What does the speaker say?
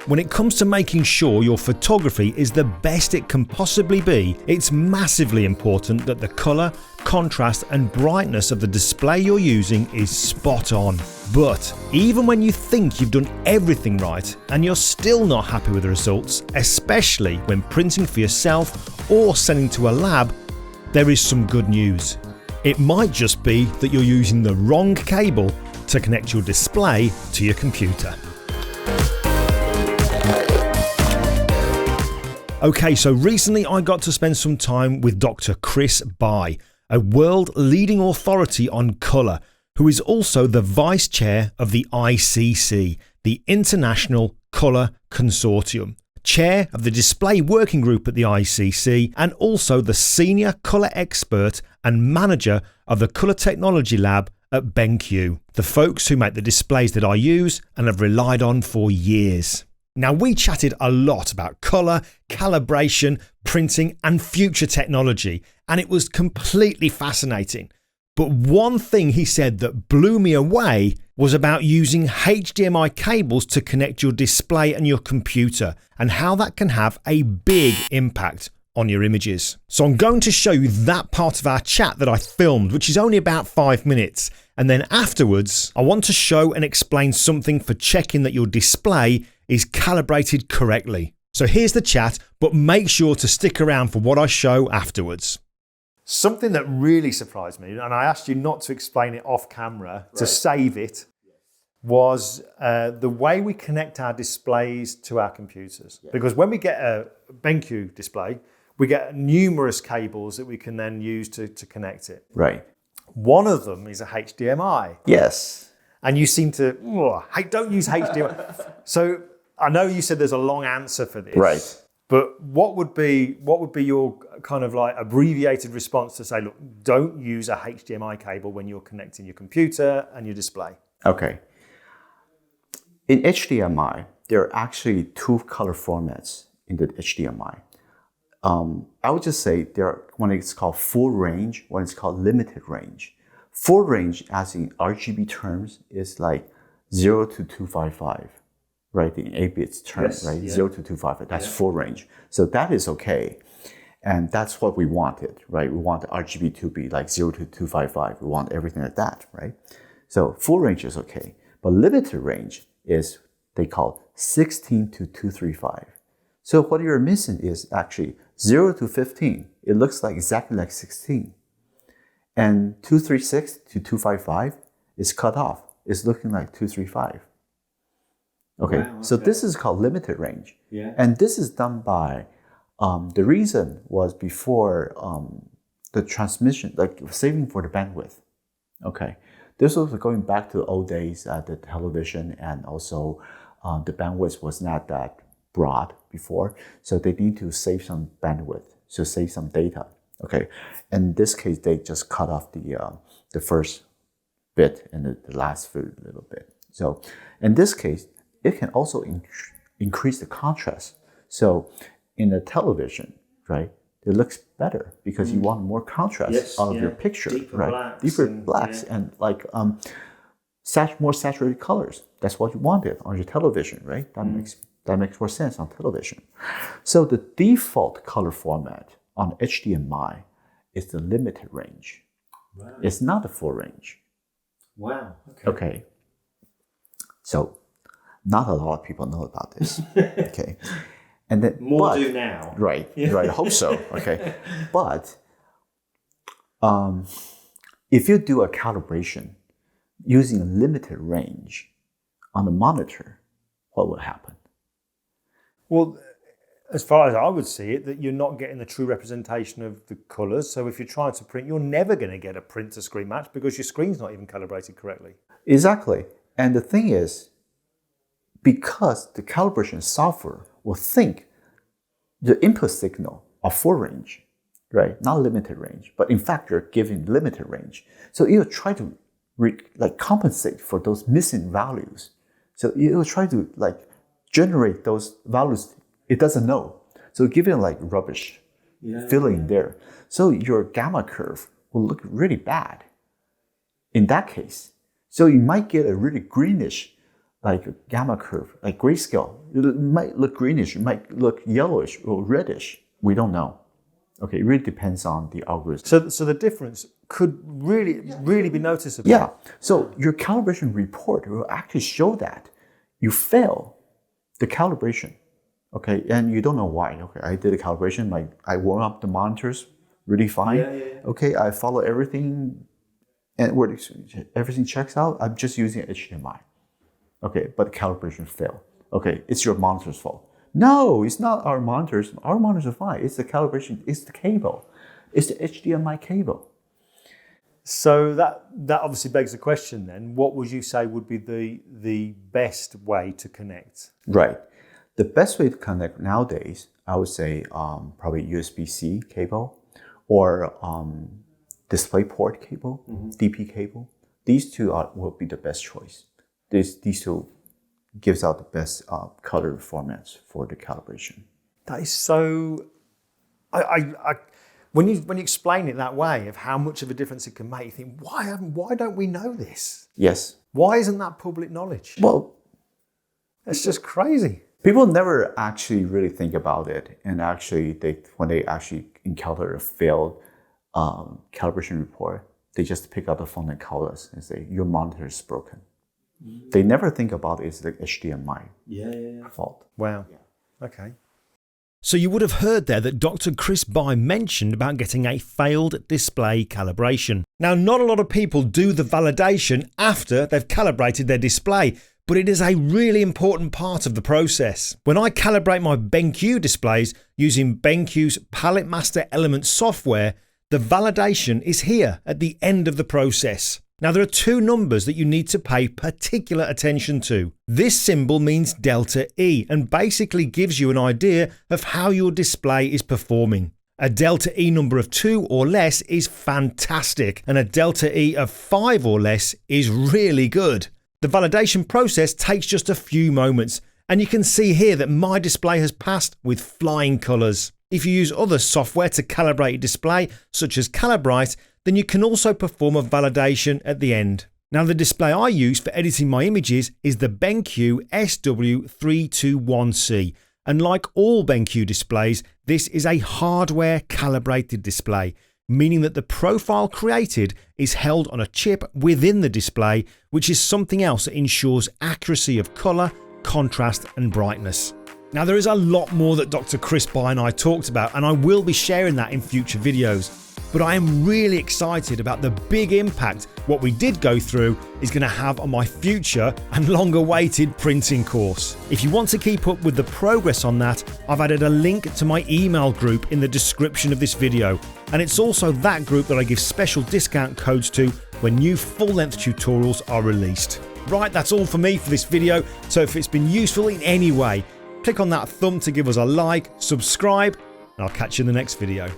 When it comes to making sure your photography is the best it can possibly be, it's massively important that the colour, contrast and brightness of the display you're using is spot on. But even when you think you've done everything right and you're still not happy with the results, especially when printing for yourself or sending to a lab, there is some good news. It might just be that you're using the wrong cable to connect your display to your computer. Okay, so recently I got to spend some time with Dr Chris Bai, a world-leading authority on colour, who is also the Vice Chair of the ICC, the International Colour Consortium, Chair of the Display Working Group at the ICC, and also the Senior Colour Expert and Manager of the Colour Technology Lab at BenQ, the folks who make the displays that I use and have relied on for years. Now, we chatted a lot about colour, calibration, printing and future technology, and it was completely fascinating. But one thing he said that blew me away was about using HDMI cables to connect your display and your computer, and how that can have a big impact on your images. So I'm going to show you that part of our chat that I filmed, which is only about 5 minutes. And then afterwards, I want to show and explain something for checking that your display is calibrated correctly. So here's the chat, but make sure to stick around for what I show afterwards. Something that really surprised me, and I asked you not to explain it off camera to save it, was the way we connect our displays to our computers. Because when we get a BenQ display, we get numerous cables that we can then use to connect it. Right. One of them is a HDMI. Yes. And you seem to, don't use HDMI. So I know you said there's a long answer for this. Right. But what would be your kind of like abbreviated response to say, look, don't use a HDMI cable when you're connecting your computer and your display? Okay. In HDMI, there are actually two color formats in the HDMI. I would just say one is called full range, one is called limited range. Full range, as in RGB terms, is like 0 to 255, right? In 8-bits terms, right? Yeah. 0 to 255, that's full range. So that is okay. And that's what we wanted, right? We want the RGB to be like 0 to 255. We want everything like that, right? So full range is okay. But limited range is, they call 16 to 235. So what you're missing is actually 0 to 15. It looks like exactly like 16. And 236 to 255 is cut off. It's looking like 235. Okay, wow, so this is called limited range. Yeah. And this is done by, the reason was before the transmission, like saving for the bandwidth. Okay, this was going back to the old days at the television, and also the bandwidth was not that broad before, so they need to save some bandwidth, so save some data. Okay, in this case, they just cut off the first bit and the last little bit. So in this case, it can also increase the contrast. So in a television, right, it looks better because you want more contrast out of your picture, right? Deeper blacks and like more saturated colors. That's what you wanted on your television, right? That makes more sense on television. So the default color format on HDMI is the limited range. Wow. It's not the full range. Wow. Okay. So not a lot of people know about this. Okay. And then more do now. Right. Right. I hope so. Okay. But if you do a calibration using a limited range on the monitor, what will happen? Well, as far as I would see it, that you're not getting the true representation of the colours. So if you're trying to print, you're never going to get a print-to-screen match because your screen's not even calibrated correctly. Exactly. And the thing is, because the calibration software will think the input signal are full range, right? Not limited range, but in fact, you're giving limited range. So it will try to compensate for those missing values. So it will try to generate those values it doesn't know. So give it rubbish filling there. So your gamma curve will look really bad in that case. So you might get a really greenish like a gamma curve, like grayscale. It might look greenish, it might look yellowish or reddish. We don't know. Okay, it really depends on the algorithm. So the difference could really be noticeable. Yeah, so your calibration report will actually show that you fail the calibration, okay, and you don't know why. Okay, I did a calibration, like I warm up the monitors really fine. Okay, I follow everything, and everything checks out. I'm just using HDMI. Okay, but the calibration failed. Okay, it's your monitor's fault. No, it's not our monitors. Our monitors are fine. It's the calibration. It's the cable. It's the HDMI cable. So that obviously begs the question then, what would you say would be the best way to connect? Right. The best way to connect nowadays, I would say probably USB-C cable or DisplayPort cable, DP cable. These two will be the best choice. These two gives out the best color formats for the calibration. That is so... When you explain it that way, of how much of a difference it can make, you think, why don't we know this? Yes. Why isn't that public knowledge? Well, it's just crazy. People never actually really think about it, and actually, when they actually encounter a failed calibration report, they just pick up the phone and call us and say, "Your monitor is broken." They never think about it's the HDMI fault. Wow. Yeah. Okay. So you would have heard there that Dr. Chris Bai mentioned about getting a failed display calibration. Now, not a lot of people do the validation after they've calibrated their display, but it is a really important part of the process. When I calibrate my BenQ displays using BenQ's Palette Master Element software, the validation is here at the end of the process. Now, there are two numbers that you need to pay particular attention to. This symbol means delta E and basically gives you an idea of how your display is performing. A delta E number of 2 or less is fantastic, and a delta E of 5 or less is really good. The validation process takes just a few moments, and you can see here that my display has passed with flying colours. If you use other software to calibrate your display, such as Calibrated, then you can also perform a validation at the end. Now, the display I use for editing my images is the BenQ SW321C, and like all BenQ displays, this is a hardware calibrated display, meaning that the profile created is held on a chip within the display, which is something else that ensures accuracy of colour, contrast and brightness. Now, there is a lot more that Dr. Chris Bai and I talked about, and I will be sharing that in future videos. But I am really excited about the big impact what we did go through is going to have on my future and long awaited printing course. If you want to keep up with the progress on that, I've added a link to my email group in the description of this video, and it's also that group that I give special discount codes to when new full-length tutorials are released. Right, that's all for me for this video, so if it's been useful in any way, click on that thumb to give us a like, subscribe, and I'll catch you in the next video.